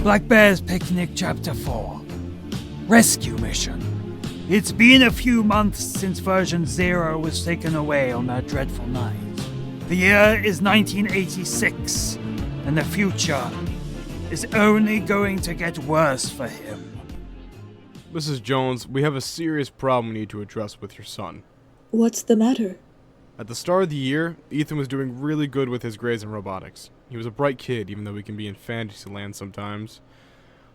Black Bear's Picnic Chapter 4. Rescue Mission. It's been a few months since version 0 was taken away on that dreadful night. The year is 1986, and the future is only going to get worse for him. Mrs. Jones, we have a serious problem we need to address with your son. What's the matter? At the start of the year, Ethan was doing really good with his grades in robotics. He was a bright kid, even though he can be in fantasy land sometimes.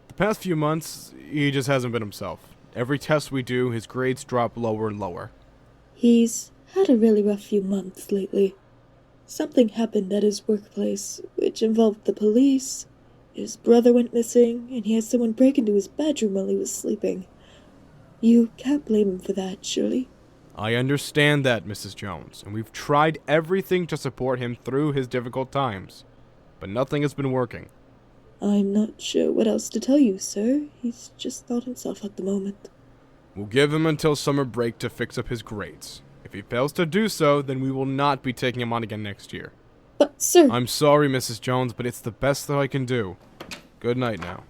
The past few months, he just hasn't been himself. Every test we do, his grades drop lower and lower. He's had a really rough few months lately. Something happened at his workplace, which involved the police. His brother went missing, and he had someone break into his bedroom while he was sleeping. You can't blame him for that, surely? I understand that, Mrs. Jones, and we've tried everything to support him through his difficult times. But nothing has been working. I'm not sure what else to tell you, sir. He's just not himself at the moment. We'll give him until summer break to fix up his grades. If he fails to do so, then we will not be taking him on again next year. But, sir... I'm sorry, Mrs. Jones, but it's the best that I can do. Good night now.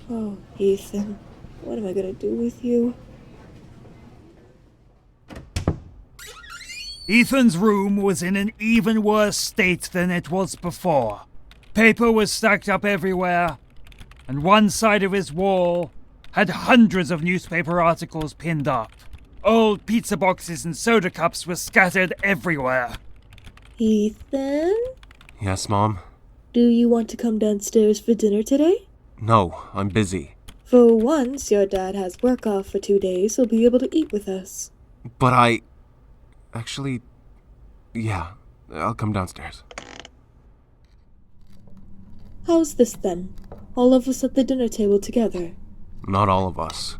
Oh, Ethan. What am I gonna do with you? Ethan's room was in an even worse state than it was before. Paper was stacked up everywhere, and one side of his wall had hundreds of newspaper articles pinned up. Old pizza boxes and soda cups were scattered everywhere. Ethan? Yes, Mom? Do you want to come downstairs for dinner today? No, I'm busy. For once, your dad has work off for 2 days. He'll be able to eat with us. But Actually, yeah, I'll come downstairs. How's this then? All of us at the dinner table together. Not all of us.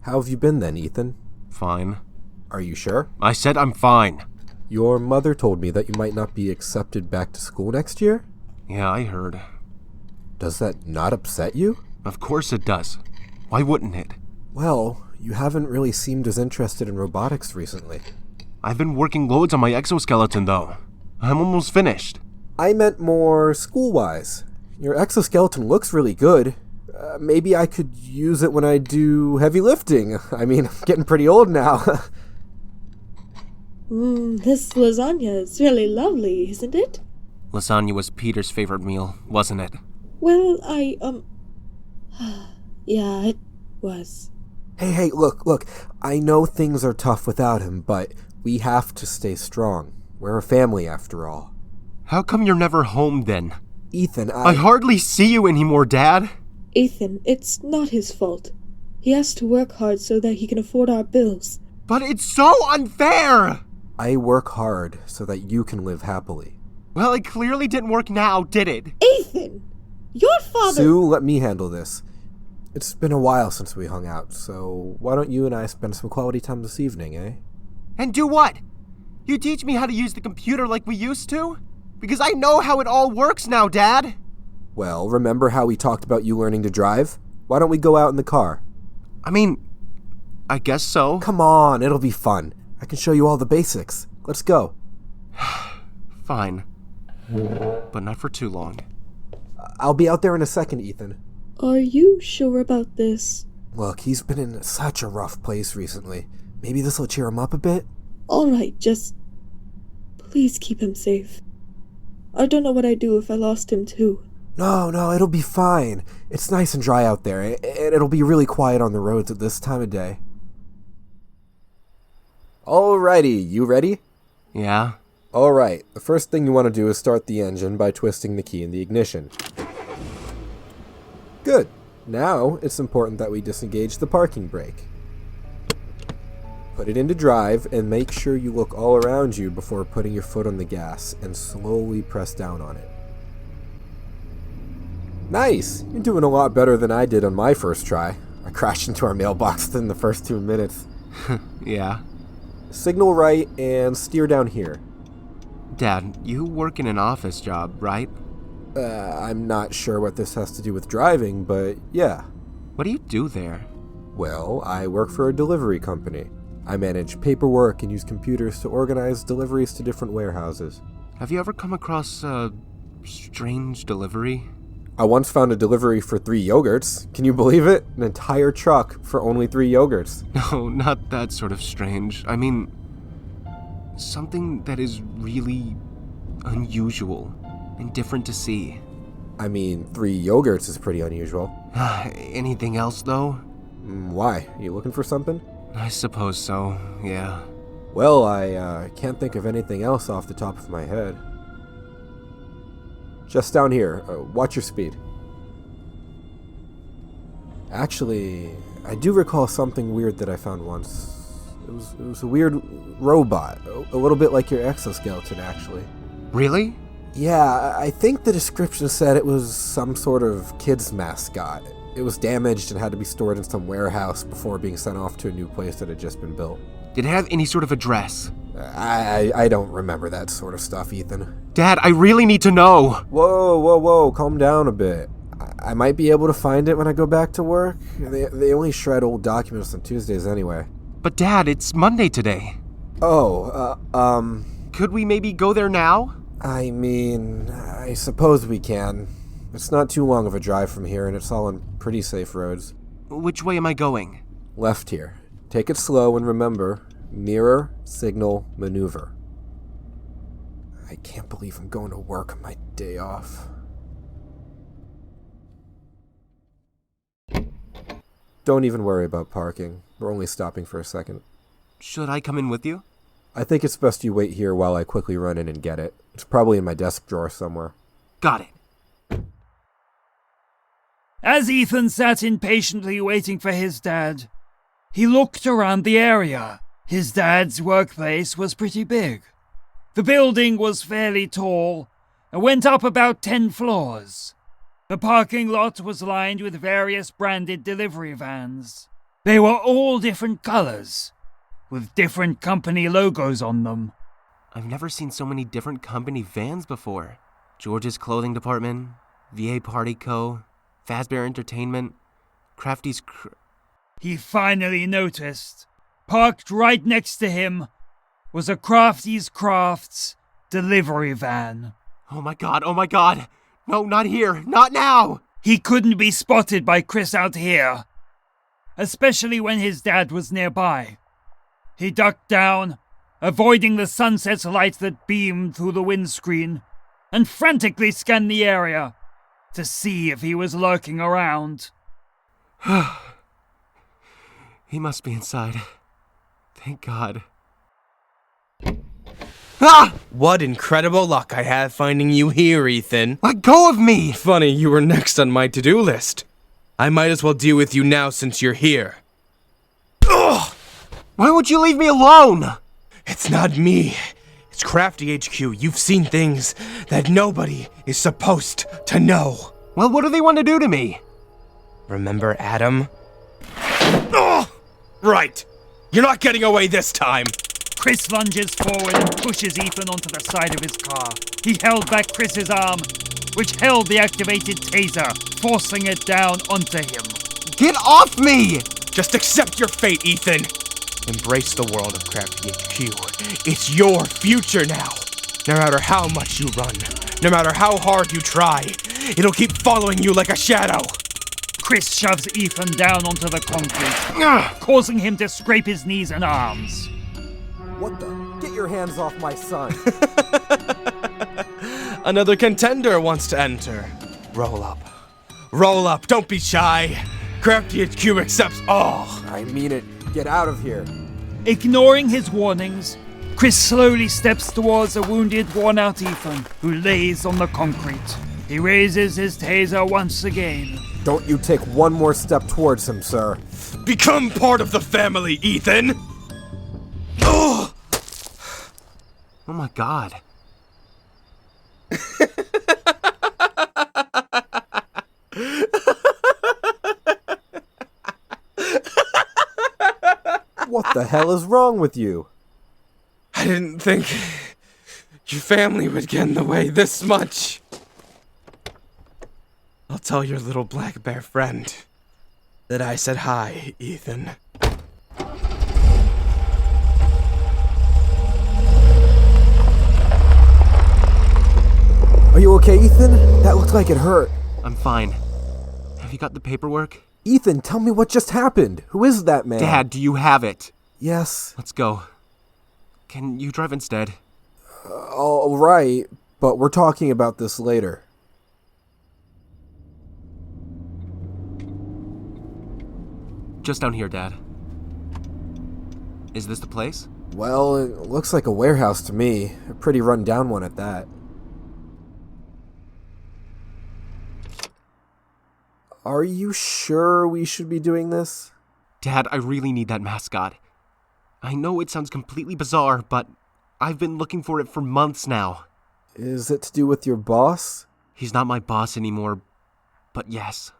How have you been then, Ethan? Fine. Are you sure? I said I'm fine. Your mother told me that you might not be accepted back to school next year? Yeah, I heard. Does that not upset you? Of course it does. Why wouldn't it? Well, you haven't really seemed as interested in robotics recently. I've been working loads on my exoskeleton, though. I'm almost finished. I meant more school-wise. Your exoskeleton looks really good. Maybe I could use it when I do heavy lifting. I mean, I'm getting pretty old now. This lasagna is really lovely, isn't it? Lasagna was Peter's favorite meal, wasn't it? Well, yeah, it was. Hey, look. I know things are tough without him, but we have to stay strong. We're a family, after all. How come you're never home, then? Ethan, I hardly see you anymore, Dad. Ethan, it's not his fault. He has to work hard so that he can afford our bills. But it's so unfair! I work hard so that you can live happily. Well, it clearly didn't work now, did it? Ethan! Your father... Sue, let me handle this. It's been a while since we hung out, so why don't you and I spend some quality time this evening, eh? And do what? You teach me how to use the computer like we used to? Because I know how it all works now, Dad. Well, remember how we talked about you learning to drive? Why don't we go out in the car? I mean, I guess so. Come on, it'll be fun. I can show you all the basics. Let's go. Fine. But not for too long. I'll be out there in a second, Ethan. Are you sure about this? Look, he's been in such a rough place recently. Maybe this'll cheer him up a bit? Alright, just... please keep him safe. I don't know what I'd do if I lost him too. No, it'll be fine. It's nice and dry out there, and it'll be really quiet on the roads at this time of day. Alrighty, you ready? Yeah? Alright, the first thing you want to do is start the engine by twisting the key in the ignition. Good. Now, it's important that we disengage the parking brake. Put it into drive, and make sure you look all around you before putting your foot on the gas, and slowly press down on it. Nice! You're doing a lot better than I did on my first try. I crashed into our mailbox within the first 2 minutes. Yeah? Signal right, and steer down here. Dad, you work in an office job, right? I'm not sure what this has to do with driving, but yeah. What do you do there? Well, I work for a delivery company. I manage paperwork and use computers to organize deliveries to different warehouses. Have you ever come across, strange delivery? I once found a delivery for 3 yogurts. Can you believe it? An entire truck for only 3 yogurts. No, not that sort of strange. I mean, something that is really unusual and different to see. I mean, 3 yogurts is pretty unusual. Anything else, though? Why? You looking for something? I suppose so, yeah. Well, I can't think of anything else off the top of my head. Just down here. Watch your speed. Actually, I do recall something weird that I found once. It was a weird robot. A little bit like your exoskeleton, actually. Really? Yeah, I think the description said it was some sort of kid's mascot. It was damaged and had to be stored in some warehouse before being sent off to a new place that had just been built. Did it have any sort of address? I don't remember that sort of stuff, Ethan. Dad, I really need to know! Whoa, calm down a bit. I might be able to find it when I go back to work. They only shred old documents on Tuesdays anyway. But Dad, it's Monday today. Could we maybe go there now? I mean, I suppose we can. It's not too long of a drive from here, and it's all on pretty safe roads. Which way am I going? Left here. Take it slow and remember, mirror, signal, maneuver. I can't believe I'm going to work on my day off. Don't even worry about parking. We're only stopping for a second. Should I come in with you? I think it's best you wait here while I quickly run in and get it. It's probably in my desk drawer somewhere. Got it. As Ethan sat impatiently waiting for his dad, he looked around the area. His dad's workplace was pretty big. The building was fairly tall and went up about 10 floors. The parking lot was lined with various branded delivery vans. They were all different colors, with different company logos on them. I've never seen so many different company vans before. George's Clothing Department, VA Party Co., Fazbear Entertainment, Crafty's He finally noticed, parked right next to him, was a Crafty's Crafts delivery van. Oh my god! No, not here! Not now! He couldn't be spotted by Chris out here, especially when his dad was nearby. He ducked down, avoiding the sunset light that beamed through the windscreen, and frantically scanned the area to see if he was lurking around. He must be inside. Thank God. Ah! What incredible luck I have finding you here, Ethan. Let go of me! Funny, you were next on my to-do list. I might as well deal with you now since you're here. Ugh! Why would you leave me alone? It's not me. It's Crafty-HQ. You've seen things that nobody is supposed to know. Well, what do they want to do to me? Remember Adam? Oh! Right. You're not getting away this time. Chris lunges forward and pushes Ethan onto the side of his car. He held back Chris's arm, which held the activated taser, forcing it down onto him. Get off me! Just accept your fate, Ethan. Embrace the world of Crafty-HQ. It's your future now. No matter how much you run, no matter how hard you try, it'll keep following you like a shadow. Chris shoves Ethan down onto the concrete, causing him to scrape his knees and arms. What the? Get your hands off my son. Another contender wants to enter. Roll up. Roll up. Don't be shy. Crafty-HQ accepts all. I mean it. Get out of here. Ignoring his warnings, Chris slowly steps towards a wounded, worn-out Ethan, who lays on the concrete. He raises his taser once again. Don't you take one more step towards him, sir. Become part of the family, Ethan! Oh! Oh my God. What the hell is wrong with you? I didn't think your family would get in the way this much. I'll tell your little black bear friend that I said hi, Ethan. Are you okay, Ethan? That looked like it hurt. I'm fine. Have you got the paperwork? Ethan, tell me what just happened. Who is that man? Dad, do you have it? Yes. Let's go. Can you drive instead? All right, but we're talking about this later. Just down here, Dad. Is this the place? Well, it looks like a warehouse to me. A pretty run-down one at that. Are you sure we should be doing this? Dad, I really need that mascot. I know it sounds completely bizarre, but I've been looking for it for months now. Is it to do with your boss? He's not my boss anymore, but yes.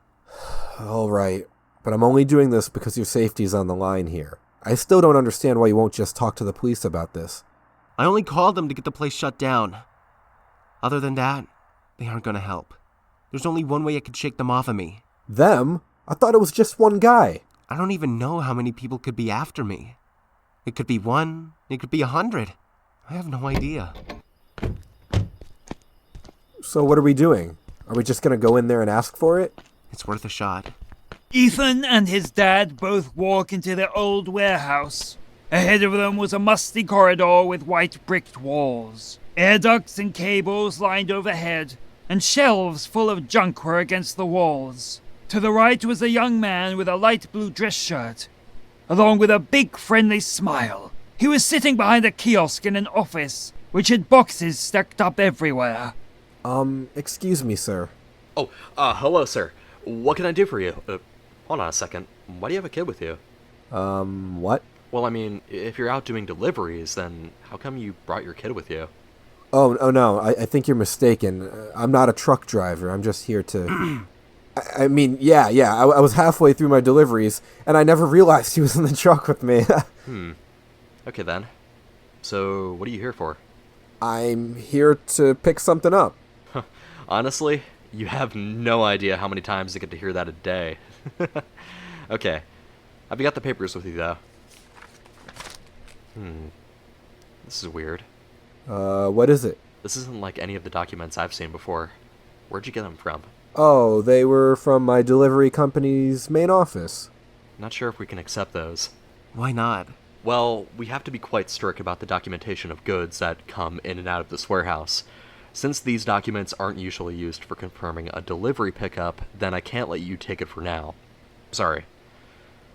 All right, but I'm only doing this because your safety's on the line here. I still don't understand why you won't just talk to the police about this. I only called them to get the place shut down. Other than that, they aren't gonna help. There's only one way I could shake them off of me. Them? I thought it was just one guy. I don't even know how many people could be after me. It could be 1, it could be 100. I have no idea. So what are we doing? Are we just gonna go in there and ask for it? It's worth a shot. Ethan and his dad both walk into their old warehouse. Ahead of them was a musty corridor with white bricked walls. Air ducts and cables lined overhead, and shelves full of junk were against the walls. To the right was a young man with a light blue dress shirt, along with a big friendly smile. He was sitting behind a kiosk in an office, which had boxes stacked up everywhere. Excuse me, sir. Oh, hello, sir. What can I do for you? Hold on a second. Why do you have a kid with you? What? Well, I mean, if you're out doing deliveries, then how come you brought your kid with you? Oh no, I think you're mistaken. I'm not a truck driver. I'm just here to... I mean, yeah, I was halfway through my deliveries, and I never realized he was in the truck with me. Okay, then. So, what are you here for? I'm here to pick something up. Honestly, you have no idea how many times you get to hear that a day. Okay. Have you got the papers with you, though? This is weird. What is it? This isn't like any of the documents I've seen before. Where'd you get them from? Oh, they were from my delivery company's main office. Not sure if we can accept those. Why not? Well, we have to be quite strict about the documentation of goods that come in and out of this warehouse. Since these documents aren't usually used for confirming a delivery pickup, then I can't let you take it for now. Sorry.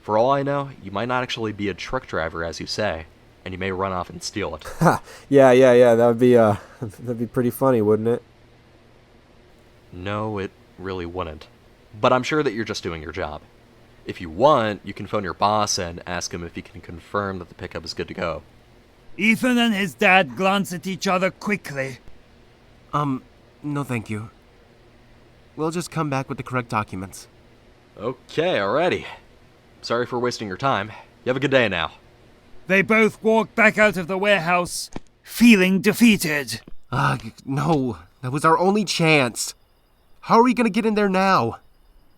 For all I know, you might not actually be a truck driver, as you say, and you may run off and steal it. Ha! Yeah, that'd be pretty funny, wouldn't it? No, it really wouldn't. But I'm sure that you're just doing your job. If you want, you can phone your boss and ask him if he can confirm that the pickup is good to go. Ethan and his dad glance at each other quickly. No thank you. We'll just come back with the correct documents. Okay, alrighty. Sorry for wasting your time. You have a good day now. They both walk back out of the warehouse, feeling defeated. Ugh, no. That was our only chance. How are we gonna get in there now?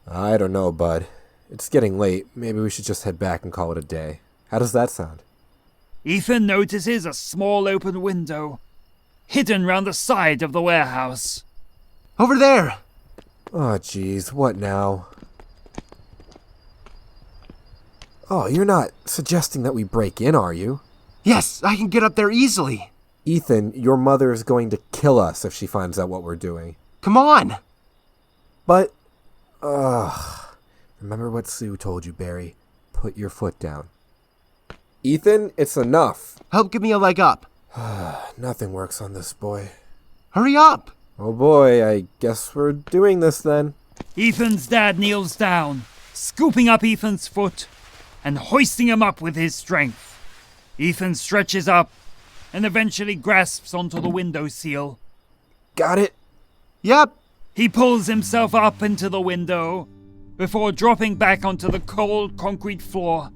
I don't know, bud. It's getting late. Maybe we should just head back and call it a day. How does that sound? Ethan notices a small open window, hidden round the side of the warehouse. Over there! Oh, jeez. What now? Oh, you're not suggesting that we break in, are you? Yes, I can get up there easily. Ethan, your mother is going to kill us if she finds out what we're doing. Come on! But, remember what Sue told you, Barry. Put your foot down. Ethan, it's enough. Help give me a leg up. Nothing works on this boy. Hurry up! Oh boy, I guess we're doing this then. Ethan's dad kneels down, scooping up Ethan's foot and hoisting him up with his strength. Ethan stretches up and eventually grasps onto the window sill. Got it? Yep. He pulls himself up into the window before dropping back onto the cold concrete floor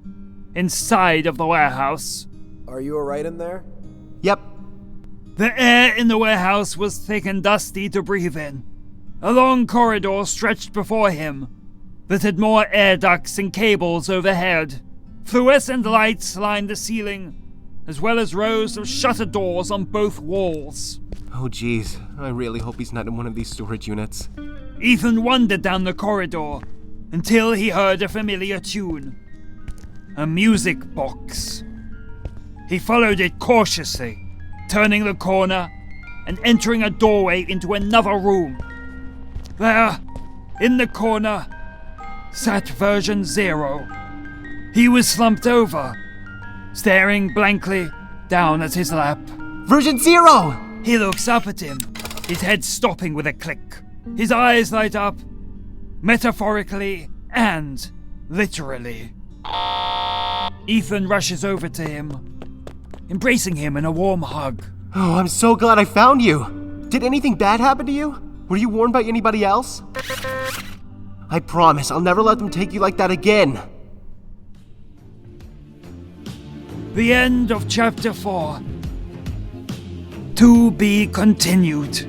inside of the warehouse. Are you alright in there? Yep. The air in the warehouse was thick and dusty to breathe in. A long corridor stretched before him that had more air ducts and cables overhead. Fluorescent lights lined the ceiling, as well as rows of shutter doors on both walls. Oh geez, I really hope he's not in one of these storage units. Ethan wandered down the corridor until he heard a familiar tune. A music box. He followed it cautiously, turning the corner and entering a doorway into another room. There, in the corner, sat version 0. He was slumped over, staring blankly down at his lap. Version 0! He looks up at him, his head stopping with a click. His eyes light up, metaphorically and literally. Ethan rushes over to him, embracing him in a warm hug. Oh, I'm so glad I found you. Did anything bad happen to you? Were you warned by anybody else? I promise I'll never let them take you like that again. The end of chapter 4. To be continued.